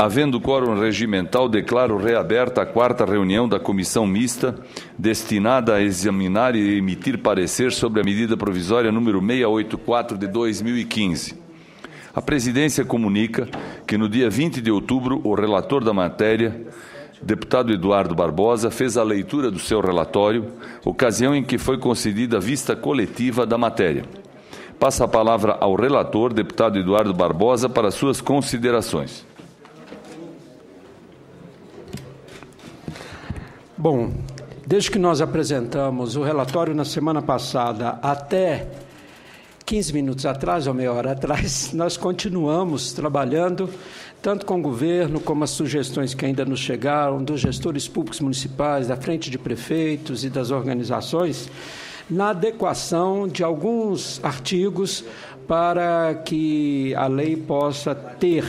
Havendo quórum regimental, declaro reaberta a 4ª reunião da Comissão Mista, destinada a examinar e emitir parecer sobre a medida provisória número 684 de 2015. A Presidência comunica que no dia 20 de outubro, o relator da matéria, deputado Eduardo Barbosa, fez a leitura do seu relatório, ocasião em que foi concedida a vista coletiva da matéria. Passa a palavra ao relator, deputado Eduardo Barbosa, para suas considerações. Bom, desde que nós apresentamos o relatório na semana passada até 15 minutos atrás, ou meia hora atrás, nós continuamos trabalhando, tanto com o governo, como as sugestões que ainda nos chegaram, dos gestores públicos municipais, da frente de prefeitos e das organizações, na adequação de alguns artigos para que a lei possa ter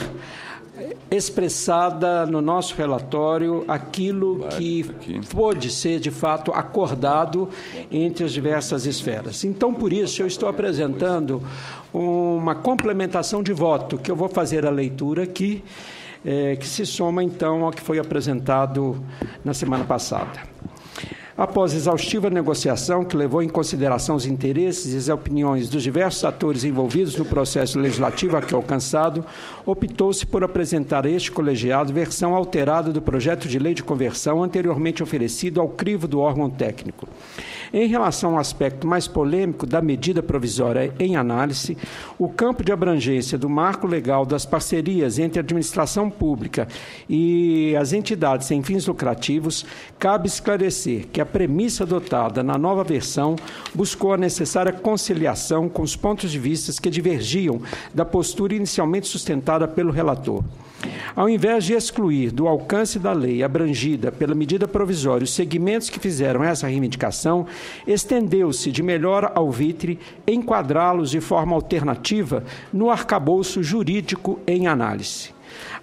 expressada no nosso relatório aquilo que pôde ser, de fato, acordado entre as diversas esferas. Então, por isso, eu estou apresentando uma complementação de voto, que eu vou fazer a leitura aqui, que se soma, então, ao que foi apresentado na semana passada. Após exaustiva negociação que levou em consideração os interesses e as opiniões dos diversos atores envolvidos no processo legislativo aqui alcançado, optou-se por apresentar a este colegiado versão alterada do projeto de lei de conversão anteriormente oferecido ao crivo do órgão técnico. Em relação ao aspecto mais polêmico da medida provisória em análise, o campo de abrangência do marco legal das parcerias entre a administração pública e as entidades sem fins lucrativos, cabe esclarecer que a premissa adotada na nova versão buscou a necessária conciliação com os pontos de vista que divergiam da postura inicialmente sustentada pelo relator. Ao invés de excluir do alcance da lei abrangida pela medida provisória os segmentos que fizeram essa reivindicação, estendeu-se de melhor alvitre enquadrá-los de forma alternativa no arcabouço jurídico em análise.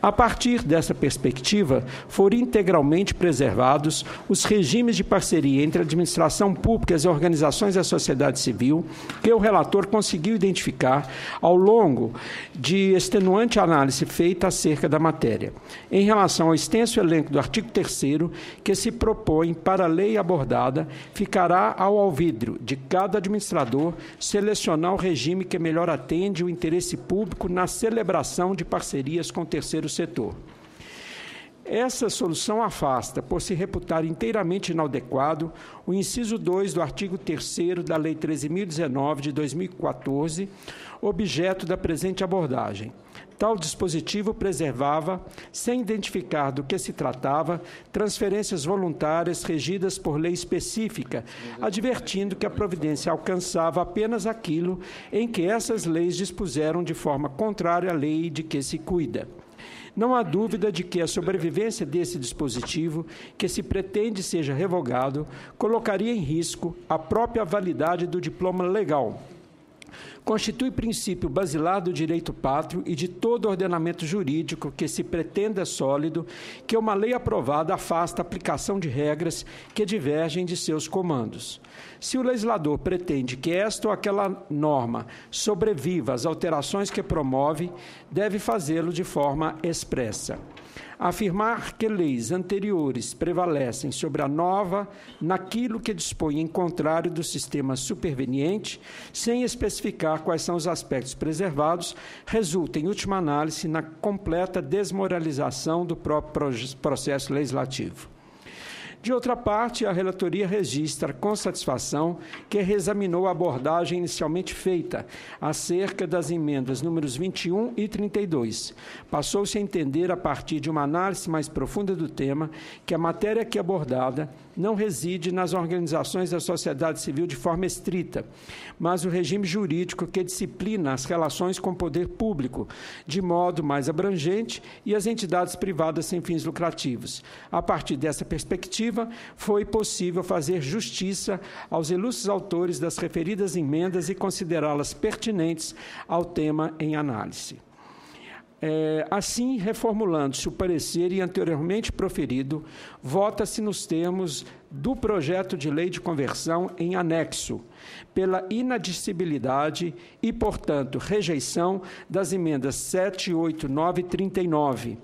A partir dessa perspectiva, foram integralmente preservados os regimes de parceria entre a administração pública e as organizações da sociedade civil, que o relator conseguiu identificar ao longo de extenuante análise feita acerca da matéria. Em relação ao extenso elenco do artigo 3º, que se propõe para a lei abordada, ficará ao alvidrio de cada administrador selecionar o regime que melhor atende o interesse público na celebração de parcerias com o terceiro setor. Essa solução afasta, por se reputar inteiramente inadequado, o inciso 2 do artigo 3º da Lei 13.019 de 2014, objeto da presente abordagem. Tal dispositivo preservava, sem identificar do que se tratava, transferências voluntárias regidas por lei específica, advertindo que a providência alcançava apenas aquilo em que essas leis dispuseram de forma contrária à lei de que se cuida. Não há dúvida de que a sobrevivência desse dispositivo, que se pretende seja revogado, colocaria em risco a própria validade do diploma legal. Constitui princípio basilar do direito pátrio e de todo ordenamento jurídico que se pretenda sólido que uma lei aprovada afasta a aplicação de regras que divergem de seus comandos. Se o legislador pretende que esta ou aquela norma sobreviva às alterações que promove, deve fazê-lo de forma expressa. Afirmar que leis anteriores prevalecem sobre a nova naquilo que dispõe em contrário do sistema superveniente, sem especificar quais são os aspectos preservados, resulta, em última análise, na completa desmoralização do próprio processo legislativo. De outra parte, a relatoria registra com satisfação que reexaminou a abordagem inicialmente feita acerca das emendas números 21 e 32. Passou-se a entender, a partir de uma análise mais profunda do tema, que a matéria aqui abordada não reside nas organizações da sociedade civil de forma estrita, mas o regime jurídico que disciplina as relações com o poder público, de modo mais abrangente, e as entidades privadas sem fins lucrativos. A partir dessa perspectiva, foi possível fazer justiça aos ilustres autores das referidas emendas e considerá-las pertinentes ao tema em análise. Assim, reformulando-se o parecer e anteriormente proferido, vota-se nos termos do projeto de lei de conversão em anexo, pela inadmissibilidade e, portanto, rejeição das emendas 7, 8, 9 e 39,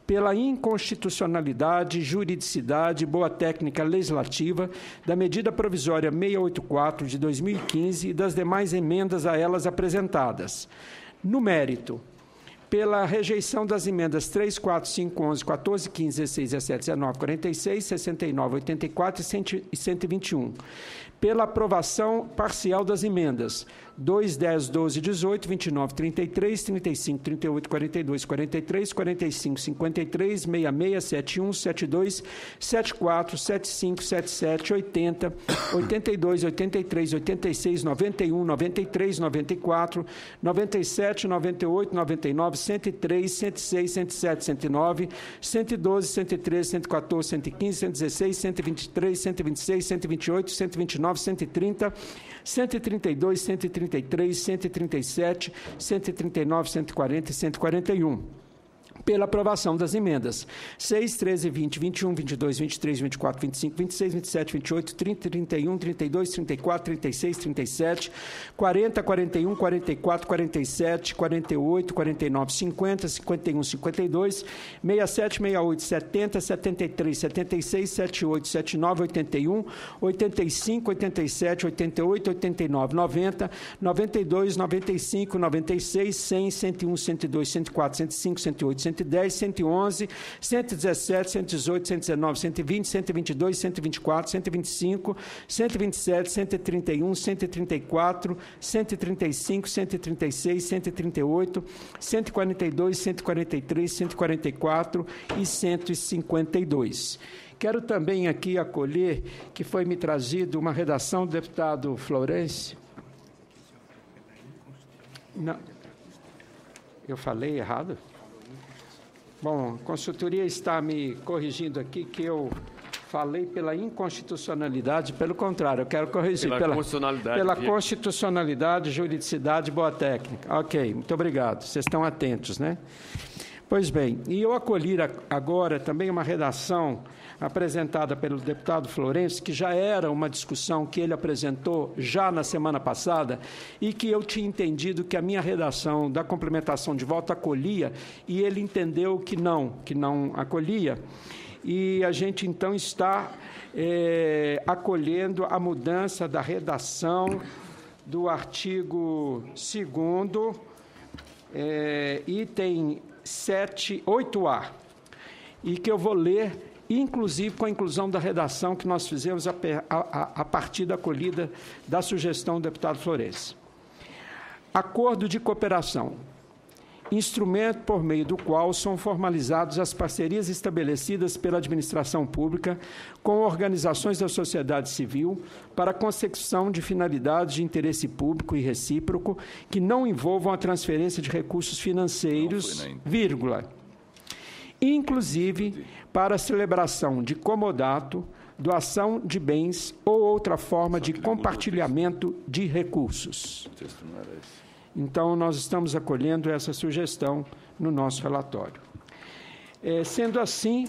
pela inconstitucionalidade, juridicidade e boa técnica legislativa da medida provisória 684 de 2015 e das demais emendas a elas apresentadas. No mérito, pela rejeição das emendas 3, 4, 5, 11, 14, 15, 16, 17, 19, 46, 69, 84 e 121. Pela aprovação parcial das emendas 2, 10, 12, 18, 29, 33, 35, 38, 42, 43, 45, 53, 66, 71, 72, 74, 75, 77, 80, 82, 83, 86, 91, 93, 94, 97, 98, 99, 103, 106, 107, 109, 112, 113, 114, 115, 116, 123, 126, 128, 129, 130, 132, 133, 137, 139, 140 e 141. Pela aprovação das emendas 6, 13, 20, 21, 22, 23, 24, 25, 26, 27, 28, 30, 31, 32, 34, 36, 37, 40, 41, 44, 47, 48, 49, 50, 51, 52, 67, 68, 70, 73, 76, 78, 79, 81, 85, 87, 88, 89, 90, 92, 95, 96, 100, 101, 102, 104, 105, 108, 110, 111, 117, 118, 119, 120, 122, 124, 125, 127, 131, 134, 135, 136, 138, 142, 143, 144 e 152. Quero também aqui acolher que foi me trazido uma redação do deputado Florence. Não, eu falei errado? Bom, a consultoria está me corrigindo aqui que eu falei pela inconstitucionalidade, pelo contrário, eu quero corrigir pela constitucionalidade, juridicidade e boa técnica. Ok, muito obrigado, vocês estão atentos, né? Pois bem, e eu acolhi agora também uma redação apresentada pelo deputado Florencio, que já era uma discussão que ele apresentou já na semana passada e que eu tinha entendido que a minha redação da complementação de voto acolhia e ele entendeu que não acolhia. E a gente, então, está acolhendo a mudança da redação do artigo 2º, item 8A, e que eu vou ler, inclusive com a inclusão da redação que nós fizemos a partir da acolhida da sugestão do deputado Florencio. Acordo de cooperação. Instrumento por meio do qual são formalizadas as parcerias estabelecidas pela administração pública com organizações da sociedade civil para a consecução de finalidades de interesse público e recíproco que não envolvam a transferência de recursos financeiros, inclusive para a celebração de comodato, doação de bens ou outra forma de compartilhamento de recursos. O texto não era esse. Então, nós estamos acolhendo essa sugestão no nosso relatório. Sendo assim,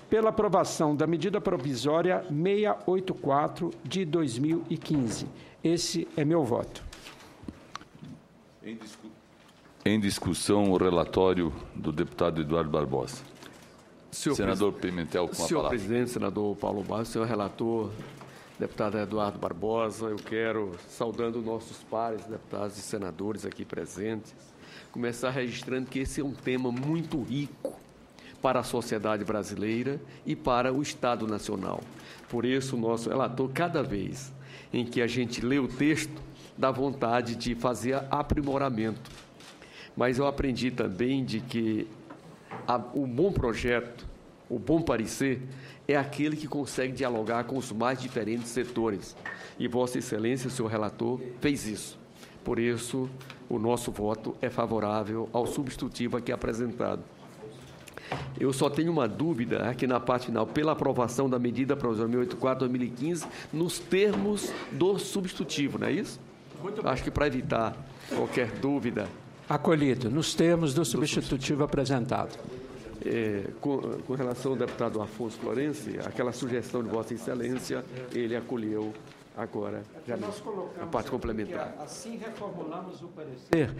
pela aprovação da medida provisória 684 de 2015. Esse é meu voto. Em discussão, o relatório do deputado Eduardo Barbosa. Senador Pimentel, com a palavra. Senhor presidente, senador Paulo Barros, senhor relator, deputado Eduardo Barbosa, eu quero, saudando nossos pares, deputados e senadores aqui presentes, começar registrando que esse é um tema muito rico para a sociedade brasileira e para o Estado Nacional. Por isso, o nosso relator, cada vez em que a gente lê o texto, dá vontade de fazer aprimoramento. Mas eu aprendi também de que o bom projeto, o bom parecer, é aquele que consegue dialogar com os mais diferentes setores. E Vossa Excelência, senhor relator, fez isso. Por isso, o nosso voto é favorável ao substitutivo aqui apresentado. Eu só tenho uma dúvida aqui na parte final, pela aprovação da medida provisória 684/2015, nos termos do substitutivo, não é isso? Acho que para evitar qualquer dúvida. Acolhido, nos termos do substitutivo apresentado. Com relação ao deputado Afonso Florencio, aquela sugestão de Vossa Excelência, ele acolheu agora, já a parte complementar. Assim reformulamos o parecer.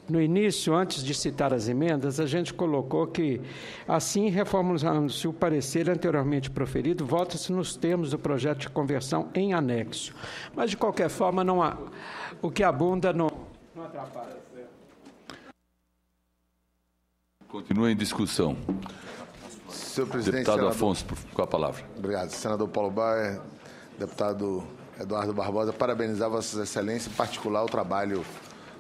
No início, antes de citar as emendas, a gente colocou que, assim reformulamos-se o parecer anteriormente proferido, vota-se nos termos do projeto de conversão em anexo. Mas, de qualquer forma, não há, o que abunda não atrapalha. Continua em discussão. Senhor presidente, Deputado senador, Afonso, com a palavra. Obrigado. Senador Paulo Baier, deputado Eduardo Barbosa, parabenizar Vossas Excelências, em particular o trabalho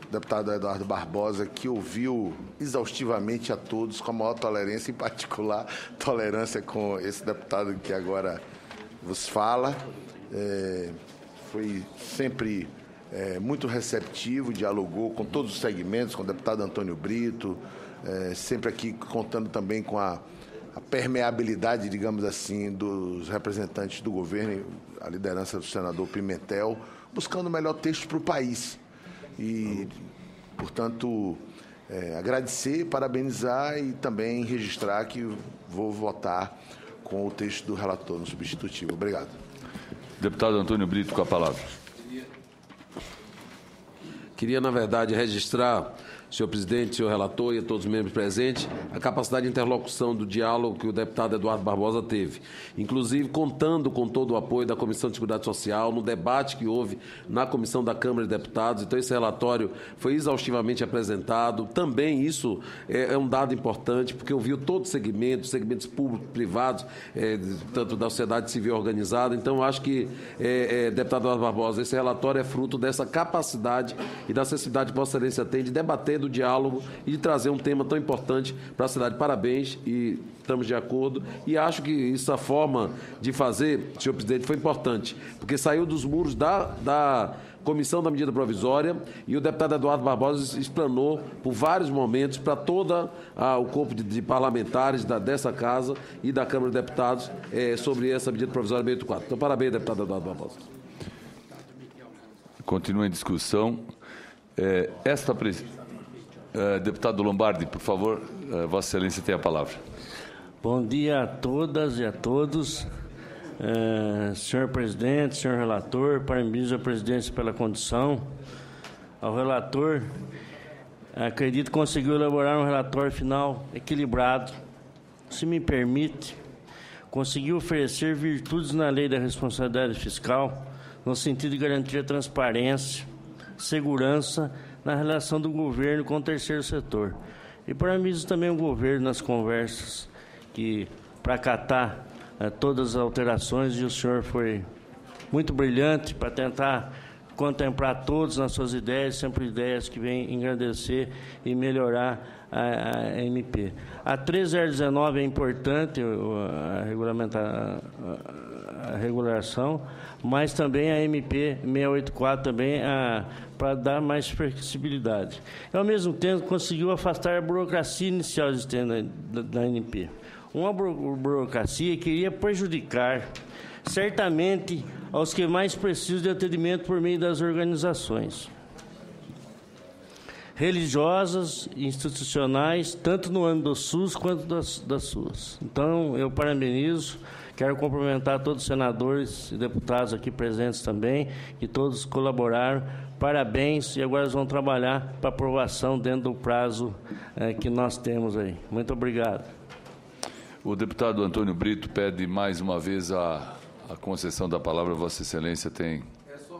do deputado Eduardo Barbosa, que ouviu exaustivamente a todos com a maior tolerância, em particular tolerância com esse deputado que agora vos fala. Foi sempre muito receptivo, dialogou com todos os segmentos, com o deputado Antônio Brito, sempre aqui contando também com a permeabilidade, digamos assim, dos representantes do governo, a liderança do senador Pimentel, buscando o melhor texto para o país. E, portanto, agradecer, parabenizar e também registrar que vou votar com o texto do relator no substitutivo. Obrigado. Deputado Antônio Brito, com a palavra. Queria, na verdade, registrar, senhor presidente, senhor relator e a todos os membros presentes, a capacidade de interlocução do diálogo que o deputado Eduardo Barbosa teve, inclusive contando com todo o apoio da Comissão de Seguridade Social, no debate que houve na Comissão da Câmara de Deputados. Então, esse relatório foi exaustivamente apresentado. Também isso é um dado importante, porque ouviu todos os segmentos públicos, privados, tanto da sociedade civil organizada. Então, acho que, deputado Eduardo Barbosa, esse relatório é fruto dessa capacidade e da acessibilidade que Vossa Excelência tem de debater, do diálogo e de trazer um tema tão importante para a cidade. Parabéns, e estamos de acordo. E acho que essa forma de fazer, senhor presidente, foi importante, porque saiu dos muros da Comissão da Medida Provisória e o deputado Eduardo Barbosa explanou por vários momentos para todo o corpo de parlamentares dessa Casa e da Câmara de Deputados sobre essa medida provisória 684. Então, parabéns, deputado Eduardo Barbosa. Continua em discussão. Deputado Lombardi, por favor, Vossa Excelência tem a palavra. Bom dia a todas e a todos. Senhor presidente, senhor relator, parabenizo a presidência pela condição. Ao relator, acredito que conseguiu elaborar um relatório final equilibrado. Se me permite, conseguiu oferecer virtudes na lei da responsabilidade fiscal, no sentido de garantir a transparência, segurança na relação do governo com o terceiro setor. E parabenizo também o governo nas conversas, que para acatar todas as alterações, e o senhor foi muito brilhante para tentar contemplar todos nas suas ideias, sempre ideias que vêm engrandecer e melhorar a MP. A 3019 é importante, a regulação, mas também a MP 684 também para dar mais flexibilidade. E, ao mesmo tempo, conseguiu afastar a burocracia inicial existente da MP. Uma burocracia que iria prejudicar, certamente, aos que mais precisam de atendimento por meio das organizações religiosas e institucionais, tanto no âmbito do SUS quanto das SUAS. Então, eu parabenizo, quero cumprimentar todos os senadores e deputados aqui presentes também, que todos colaboraram. Parabéns, e agora eles vão trabalhar para aprovação dentro do prazo que nós temos aí. Muito obrigado. O deputado Antônio Brito pede mais uma vez a concessão da palavra. Vossa Excelência tem...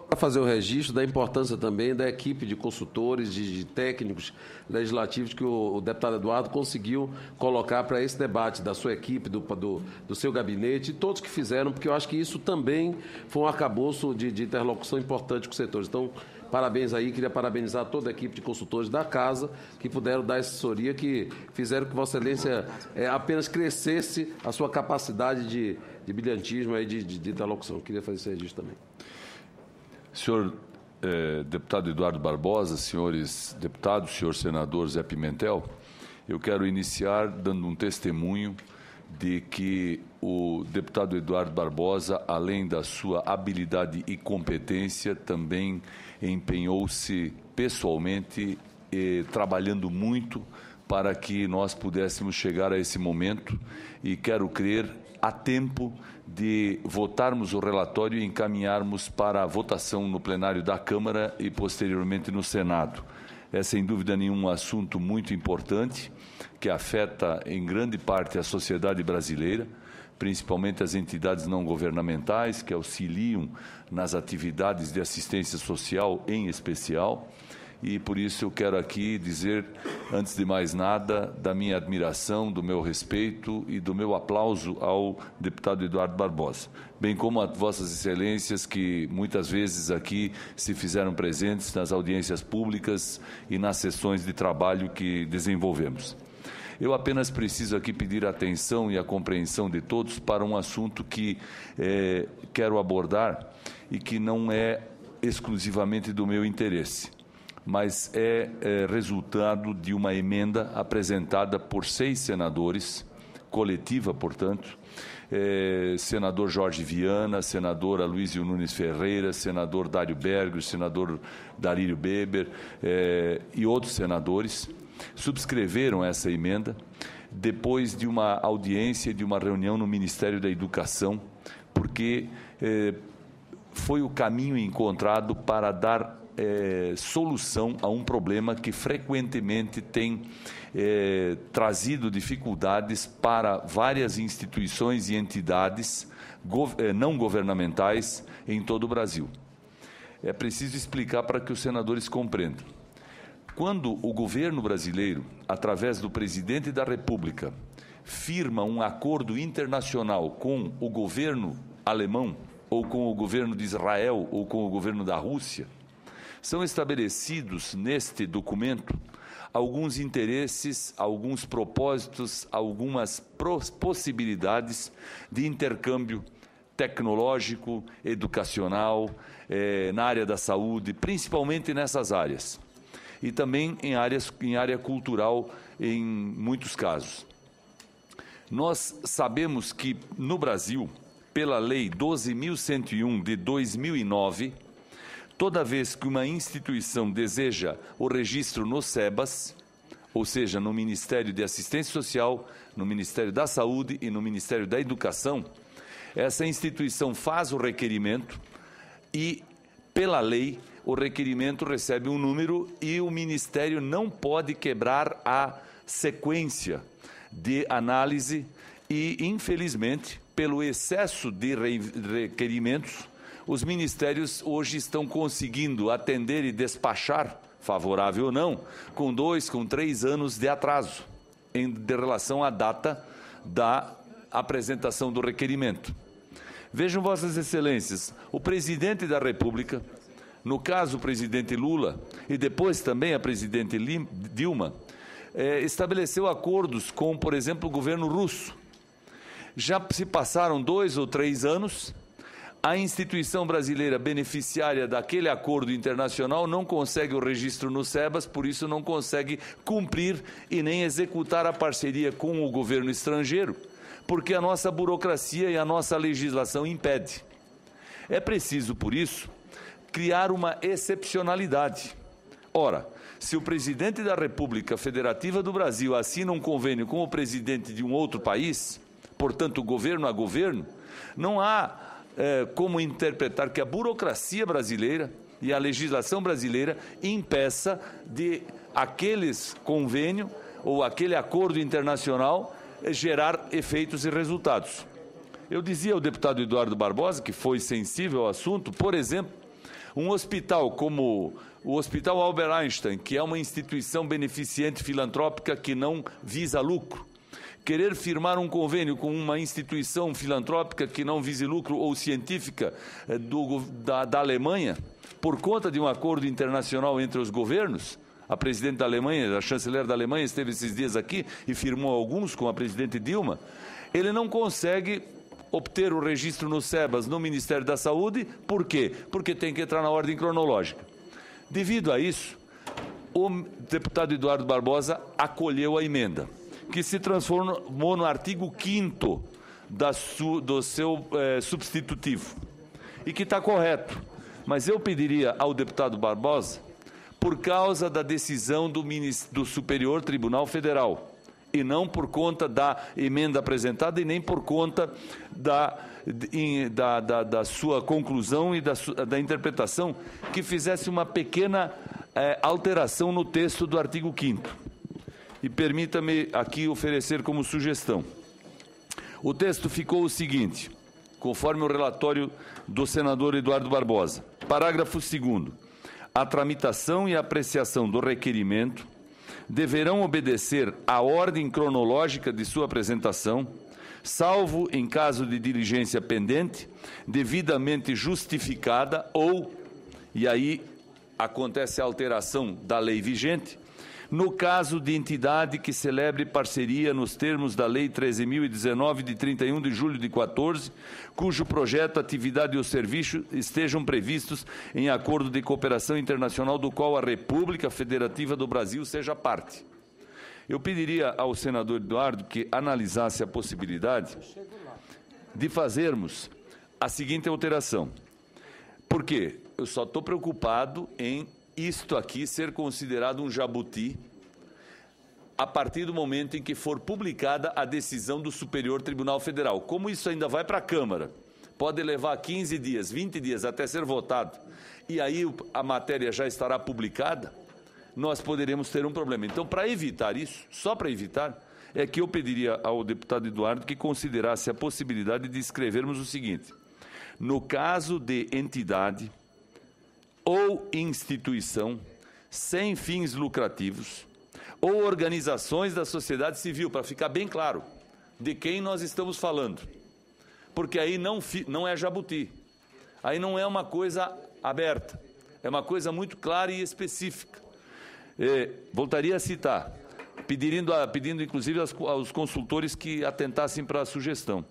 Para fazer o registro da importância também da equipe de consultores, de técnicos legislativos que o deputado Eduardo conseguiu colocar para esse debate, da sua equipe, do seu gabinete, e todos que fizeram, porque eu acho que isso também foi um arcabouço de interlocução importante com os setores. Então, parabéns aí, queria parabenizar toda a equipe de consultores da Casa que puderam dar assessoria, que fizeram que Vossa Excelência apenas crescesse a sua capacidade de brilhantismo aí, de interlocução. Queria fazer esse registro também. Senhor deputado Eduardo Barbosa, senhores deputados, senhor senador Zé Pimentel, eu quero iniciar dando um testemunho de que o deputado Eduardo Barbosa, além da sua habilidade e competência, também empenhou-se pessoalmente, trabalhando muito para que nós pudéssemos chegar a esse momento e, quero crer, a tempo de votarmos o relatório e encaminharmos para a votação no plenário da Câmara e, posteriormente, no Senado. É, sem dúvida nenhuma, um assunto muito importante que afeta, em grande parte, a sociedade brasileira, principalmente as entidades não governamentais que auxiliam nas atividades de assistência social, em especial. E, por isso, eu quero aqui dizer, antes de mais nada, da minha admiração, do meu respeito e do meu aplauso ao deputado Eduardo Barbosa, bem como a vossas excelências que muitas vezes aqui se fizeram presentes nas audiências públicas e nas sessões de trabalho que desenvolvemos. Eu apenas preciso aqui pedir a atenção e a compreensão de todos para um assunto que quero abordar e que não é exclusivamente do meu interesse, mas é resultado de uma emenda apresentada por 6 senadores, coletiva, portanto, senador Jorge Viana, senador Aloysio Nunes Ferreira, senador Dário Bergo, senador Darírio Beber e outros senadores, subscreveram essa emenda depois de uma audiência, de uma reunião no Ministério da Educação, porque foi o caminho encontrado para dar solução a um problema que frequentemente tem trazido dificuldades para várias instituições e entidades não governamentais em todo o Brasil. É preciso explicar para que os senadores compreendam. Quando o governo brasileiro, através do presidente da República, firma um acordo internacional com o governo alemão, ou com o governo de Israel, ou com o governo da Rússia, são estabelecidos neste documento alguns interesses, alguns propósitos, algumas possibilidades de intercâmbio tecnológico, educacional, na área da saúde, principalmente nessas áreas. E também em área cultural, em muitos casos. Nós sabemos que, no Brasil, pela Lei 12.101 de 2009, toda vez que uma instituição deseja o registro no SEBAS, ou seja, no Ministério de Assistência Social, no Ministério da Saúde e no Ministério da Educação, essa instituição faz o requerimento e, pela lei, o requerimento recebe um número e o Ministério não pode quebrar a sequência de análise e, infelizmente, pelo excesso de requerimentos, os ministérios hoje estão conseguindo atender e despachar, favorável ou não, com 2, com 3 anos de atraso de relação à data da apresentação do requerimento. Vejam, Vossas Excelências, o presidente da República, no caso o presidente Lula e depois também a presidente Dilma, estabeleceu acordos com, por exemplo, o governo russo. Já se passaram 2 ou 3 anos, a instituição brasileira beneficiária daquele acordo internacional não consegue o registro no SEBAS, por isso não consegue cumprir e nem executar a parceria com o governo estrangeiro, porque a nossa burocracia e a nossa legislação impede. É preciso, por isso, criar uma excepcionalidade. Ora, se o presidente da República Federativa do Brasil assina um convênio com o presidente de um outro país, portanto, governo a governo, não há como interpretar que a burocracia brasileira e a legislação brasileira impeça de aqueles convênios ou aquele acordo internacional gerar efeitos e resultados. Eu dizia ao deputado Eduardo Barbosa, que foi sensível ao assunto, por exemplo, um hospital como o Hospital Albert Einstein, que é uma instituição beneficente filantrópica que não visa lucro, querer firmar um convênio com uma instituição filantrópica que não vise lucro ou científica da Alemanha, por conta de um acordo internacional entre os governos, a presidente da Alemanha, a chanceler da Alemanha esteve esses dias aqui e firmou alguns com a presidente Dilma, ele não consegue obter o registro no SEBAS, no Ministério da Saúde. Por quê? Porque tem que entrar na ordem cronológica. Devido a isso, o deputado Eduardo Barbosa acolheu a emenda, que se transformou no artigo 5º do seu substitutivo, e que está correto. Mas eu pediria ao deputado Barbosa, por causa da decisão do Superior Tribunal Federal, e não por conta da emenda apresentada e nem por conta da sua conclusão e da interpretação que fizesse uma pequena alteração no texto do artigo 5º. E permita-me aqui oferecer como sugestão. O texto ficou o seguinte, conforme o relatório do senador Eduardo Barbosa. Parágrafo 2º. A tramitação e a apreciação do requerimento deverão obedecer à ordem cronológica de sua apresentação, salvo em caso de diligência pendente, devidamente justificada ou, e aí acontece a alteração da lei vigente, no caso de entidade que celebre parceria nos termos da Lei 13.019, de 31 de julho de 14, cujo projeto, atividade ou serviço estejam previstos em acordo de cooperação internacional do qual a República Federativa do Brasil seja parte. Eu pediria ao senador Eduardo que analisasse a possibilidade de fazermos a seguinte alteração. Por quê? Eu só estou preocupado em isto aqui ser considerado um jabuti a partir do momento em que for publicada a decisão do Superior Tribunal Federal. Como isso ainda vai para a Câmara, pode levar 15 dias, 20 dias até ser votado, e aí a matéria já estará publicada, nós poderemos ter um problema. Então, para evitar isso, só para evitar, é que eu pediria ao deputado Eduardo que considerasse a possibilidade de escrevermos o seguinte: no caso de entidade ou instituição sem fins lucrativos ou organizações da sociedade civil, para ficar bem claro de quem nós estamos falando, porque aí não é jabuti, aí não é uma coisa aberta, é uma coisa muito clara e específica. Voltaria a citar, pedindo inclusive aos consultores que atentassem para a sugestão.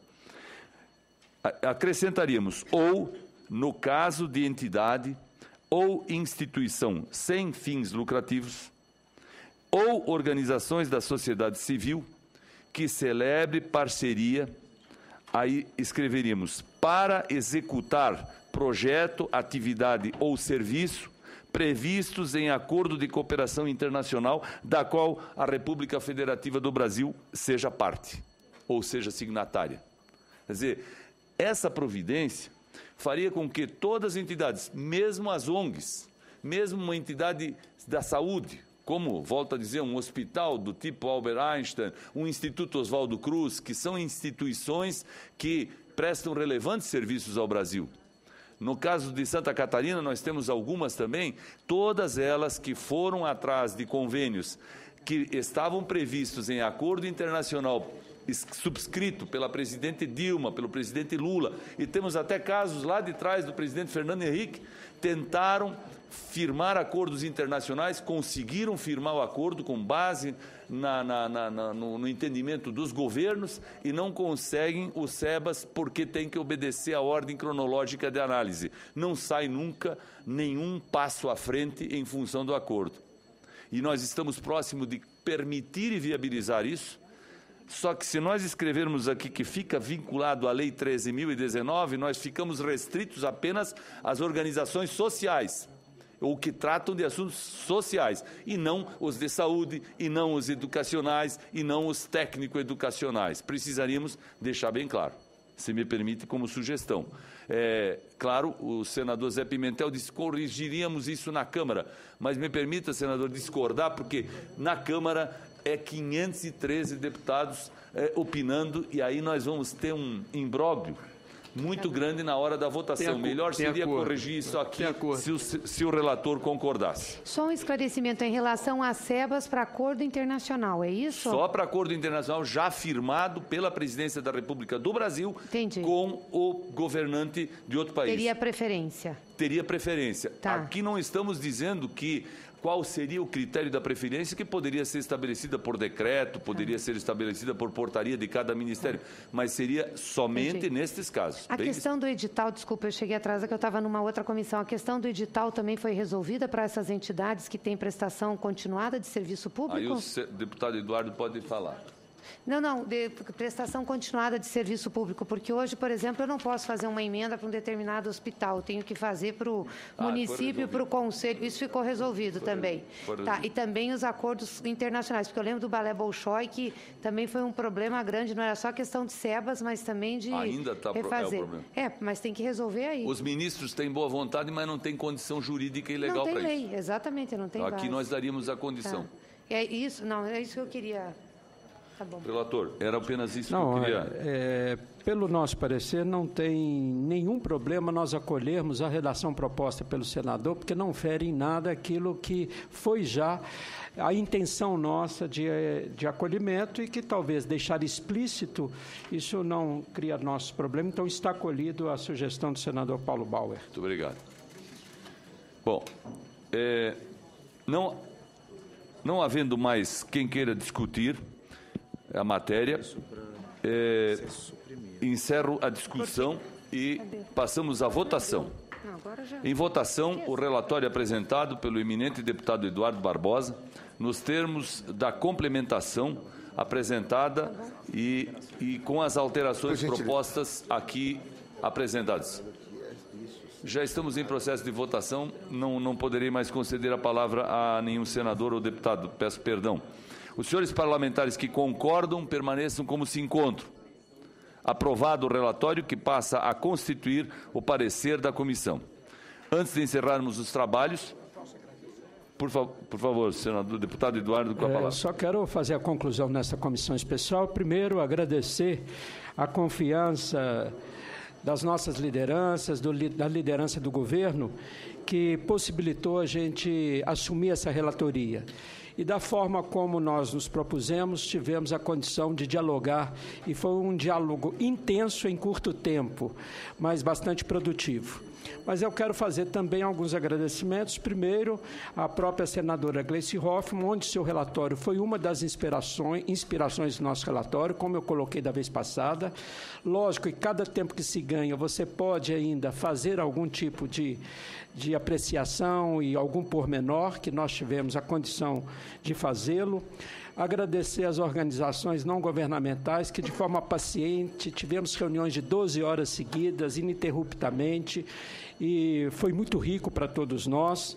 Acrescentaríamos, ou no caso de entidade ou instituição sem fins lucrativos, ou organizações da sociedade civil que celebre parceria, aí escreveríamos, para executar projeto, atividade ou serviço previstos em acordo de cooperação internacional da qual a República Federativa do Brasil seja parte, ou seja signatária. Quer dizer, essa providência faria com que todas as entidades, mesmo as ONGs, mesmo uma entidade da saúde, como, volto a dizer, um hospital do tipo Albert Einstein, um Instituto Oswaldo Cruz, que são instituições que prestam relevantes serviços ao Brasil. No caso de Santa Catarina, nós temos algumas também, todas elas que foram atrás de convênios que estavam previstos em acordo internacional subscrito pela presidente Dilma, pelo presidente Lula, e temos até casos lá de trás do presidente Fernando Henrique, tentaram firmar acordos internacionais, conseguiram firmar o acordo com base no entendimento dos governos e não conseguem o SEBAS porque tem que obedecer à ordem cronológica de análise. Não sai nunca nenhum passo à frente em função do acordo. E nós estamos próximos de permitir e viabilizar isso. Só que se nós escrevermos aqui que fica vinculado à Lei 13.019, nós ficamos restritos apenas às organizações sociais, ou que tratam de assuntos sociais, e não os de saúde, e não os educacionais, e não os técnico-educacionais. Precisaríamos deixar bem claro, se me permite, como sugestão. Claro, o senador Zé Pimentel disse que corrigiríamos isso na Câmara, mas me permita, senador, discordar, porque na Câmara 513 deputados opinando, e aí nós vamos ter um imbróglio muito grande na hora da votação. Melhor seria corrigir isso aqui se o relator concordasse. Só um esclarecimento em relação às SEBAS para acordo internacional, é isso? Só para acordo internacional já firmado pela Presidência da República do Brasil. Entendi. Com o governante de outro país. Teria preferência. Teria preferência. Tá. Aqui não estamos dizendo qual seria o critério da preferência, que poderia ser estabelecida por decreto, poderia ser estabelecida por portaria de cada ministério, mas seria somente nestes casos. A questão do edital, desculpa, eu cheguei atrasada que eu estava numa outra comissão, a questão do edital também foi resolvida para essas entidades que têm prestação continuada de serviço público? Aí o deputado Eduardo pode falar. Não, de prestação continuada de serviço público, porque hoje, por exemplo, eu não posso fazer uma emenda para um determinado hospital, eu tenho que fazer para o município, para o conselho, isso ficou resolvido também. Tá, e também os acordos internacionais, porque eu lembro do Balé Bolshoi, que também foi um problema grande, não era só questão de SEBAS, mas também de ainda refazer. É o problema. Mas tem que resolver aí. Os ministros têm boa vontade, mas não têm condição jurídica e legal para isso. Não tem lei, exatamente, não tem Aqui base. nós daríamos a condição. Tá. É isso que eu queria. Tá bom. Relator, era apenas isso que eu queria... Pelo nosso parecer, não tem nenhum problema nós acolhermos a redação proposta pelo senador, porque não fere em nada aquilo que foi já a intenção nossa de acolhimento e que talvez deixar explícito, isso não cria nosso problema. Então, está acolhido a sugestão do senador Paulo Bauer. Muito obrigado. Bom, não havendo mais quem queira discutir a matéria, encerro a discussão e passamos à votação. Em votação, o relatório apresentado pelo eminente deputado Eduardo Barbosa, nos termos da complementação apresentada e com as alterações propostas aqui apresentadas. Já estamos em processo de votação, não poderei mais conceder a palavra a nenhum senador ou deputado, peço perdão. Os senhores parlamentares que concordam permaneçam como se encontram. Aprovado o relatório que passa a constituir o parecer da comissão. Antes de encerrarmos os trabalhos, por favor, senador, deputado Eduardo, com a palavra. Só quero fazer a conclusão nessa comissão especial. Primeiro, agradecer a confiança das nossas lideranças, da liderança do governo, que possibilitou a gente assumir essa relatoria. E da forma como nós nos propusemos, tivemos a condição de dialogar, e foi um diálogo intenso em curto tempo, mas bastante produtivo. Mas eu quero fazer também alguns agradecimentos. Primeiro, à própria senadora Gleice Hoffmann, onde seu relatório foi uma das inspirações do nosso relatório, como eu coloquei da vez passada. Lógico que cada tempo que se ganha, você pode ainda fazer algum tipo de apreciação e algum pormenor, que nós tivemos a condição de fazê-lo. Agradecer às organizações não governamentais que, de forma paciente, tivemos reuniões de 12 horas seguidas, ininterruptamente, e foi muito rico para todos nós.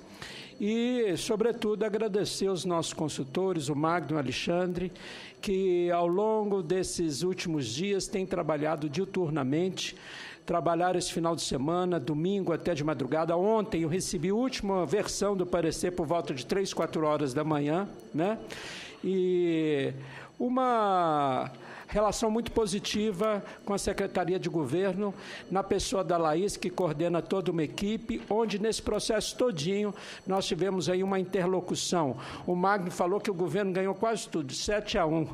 E, sobretudo, agradecer aos nossos consultores, o Magno e o Alexandre, que, ao longo desses últimos dias, têm trabalhado diuturnamente, trabalharam esse final de semana, domingo até de madrugada. Ontem eu recebi a última versão do parecer por volta de 3, 4 horas da manhã, né? E uma relação muito positiva com a Secretaria de Governo, na pessoa da Laís, que coordena toda uma equipe, onde nesse processo todinho nós tivemos aí uma interlocução. O Magno falou que o governo ganhou quase tudo, 7-1.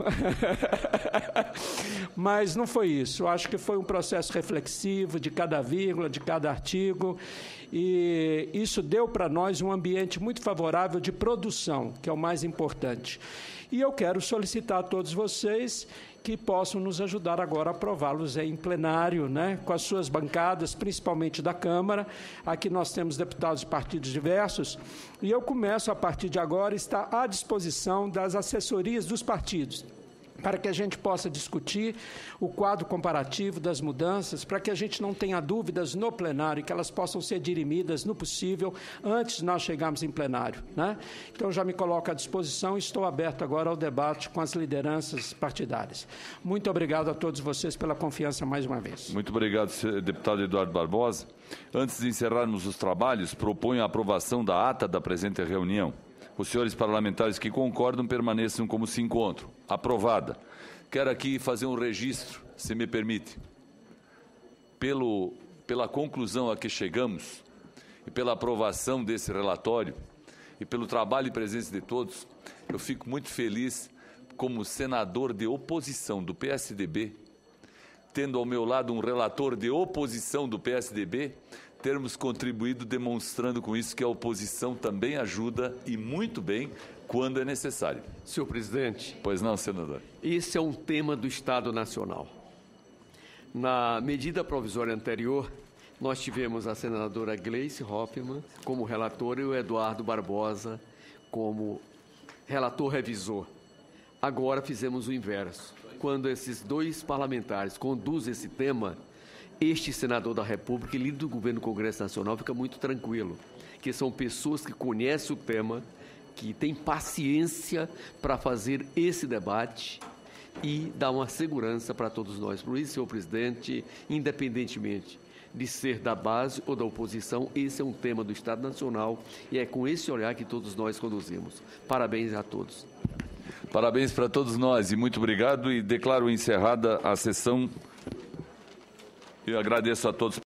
Mas não foi isso. Eu acho que foi um processo reflexivo de cada vírgula, de cada artigo, e isso deu para nós um ambiente muito favorável de produção, que é o mais importante. E eu quero solicitar a todos vocês que possam nos ajudar agora a aprová-los em plenário, né, com as suas bancadas, principalmente da Câmara. Aqui nós temos deputados de partidos diversos, e eu começo, a partir de agora, estar à disposição das assessorias dos partidos, para que a gente possa discutir o quadro comparativo das mudanças, para que a gente não tenha dúvidas no plenário e que elas possam ser dirimidas no possível antes de nós chegarmos em plenário, né? Então, já me coloco à disposição e estou aberto agora ao debate com as lideranças partidárias. Muito obrigado a todos vocês pela confiança mais uma vez. Muito obrigado, deputado Eduardo Barbosa. Antes de encerrarmos os trabalhos, proponho a aprovação da ata da presente reunião. Os senhores parlamentares que concordam permaneçam como se encontram. Aprovada. Quero aqui fazer um registro, se me permite. Pela conclusão a que chegamos e pela aprovação desse relatório e pelo trabalho e presença de todos, eu fico muito feliz como senador de oposição do PSDB, tendo ao meu lado um relator de oposição do PSDB, termos contribuído demonstrando com isso que a oposição também ajuda, e muito bem, quando é necessário. Senhor presidente. Pois não, senador. Esse é um tema do Estado Nacional. Na medida provisória anterior, nós tivemos a senadora Gleice Hoffmann como relatora e o Eduardo Barbosa como relator revisor. Agora fizemos o inverso. quando esses dois parlamentares conduzem esse tema, este senador da República e líder do governo do Congresso Nacional fica muito tranquilo, que são pessoas que conhecem o tema, que têm paciência para fazer esse debate e dar uma segurança para todos nós. Por isso, senhor presidente, independentemente de ser da base ou da oposição, esse é um tema do Estado Nacional e é com esse olhar que todos nós conduzimos. Parabéns a todos. Parabéns para todos nós e muito obrigado, e declaro encerrada a sessão. Eu agradeço a todos.